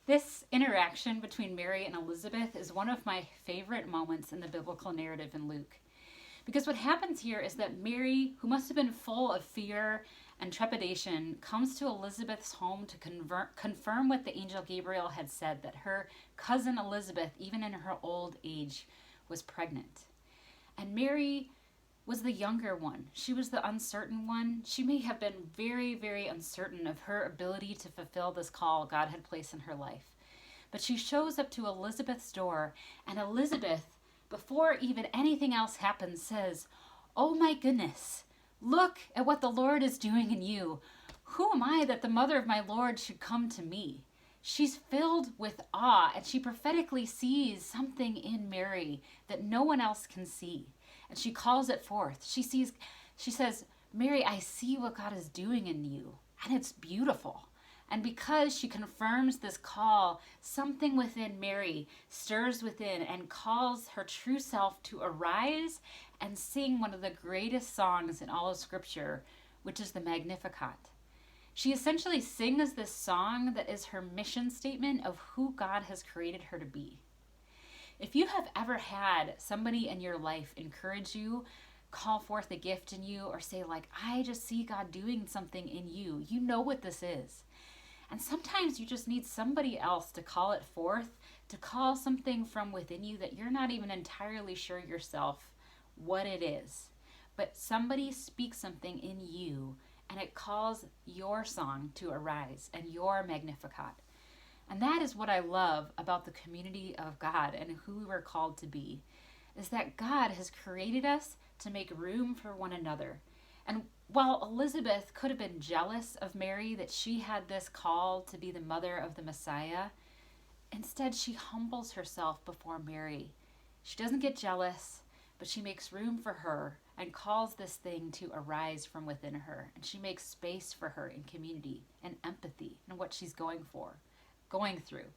This interaction between Mary and Elizabeth is one of my favorite moments in the biblical narrative in Luke. Because what happens here is that Mary, who must have been full of fear and trepidation, comes to Elizabeth's home to confirm what the angel Gabriel had said, that her cousin Elizabeth, even in her old age, was pregnant. And Mary was the younger one. She was the uncertain one. She may have been very, very uncertain of her ability to fulfill this call God had placed in her life. But she shows up to Elizabeth's door, and Elizabeth, before even anything else happens, says, "Oh my goodness, look at what the Lord is doing in you. Who am I that the mother of my Lord should come to me?" She's filled with awe, and she prophetically sees something in Mary that no one else can see. And she calls it forth. She says, "Mary, I see what God is doing in you, and it's beautiful." And because she confirms this call, something within Mary stirs within and calls her true self to arise and sing one of the greatest songs in all of Scripture, which is the Magnificat. She essentially sings this song that is her mission statement of who God has created her to be. If you have ever had somebody in your life encourage you, call forth a gift in you, or say, like, "I just see God doing something in you," you know what this is. And sometimes you just need somebody else to call it forth, to call something from within you that you're not even entirely sure yourself what it is. But somebody speaks something in you, and it calls your song to arise and your Magnificat. And that is what I love about the community of God and who we're called to be, is that God has created us to make room for one another. And while Elizabeth could have been jealous of Mary that she had this call to be the mother of the Messiah, instead she humbles herself before Mary. She doesn't get jealous, but she makes room for her and calls this thing to arise from within her. And she makes space for her in community and empathy in what she's going through.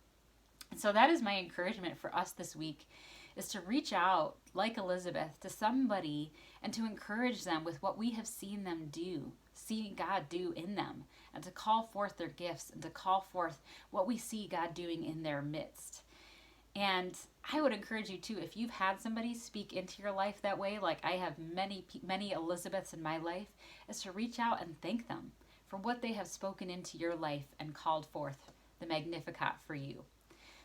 And so that is my encouragement for us this week, is to reach out like Elizabeth to somebody and to encourage them with what we have seen them do, see God do in them, and to call forth their gifts and to call forth what we see God doing in their midst. And I would encourage you too, if you've had somebody speak into your life that way, like I have many Elizabeths in my life, is to reach out and thank them for what they have spoken into your life and called forth the Magnificat for you.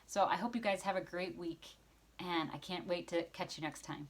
So I hope you guys have a great week, and I can't wait to catch you next time.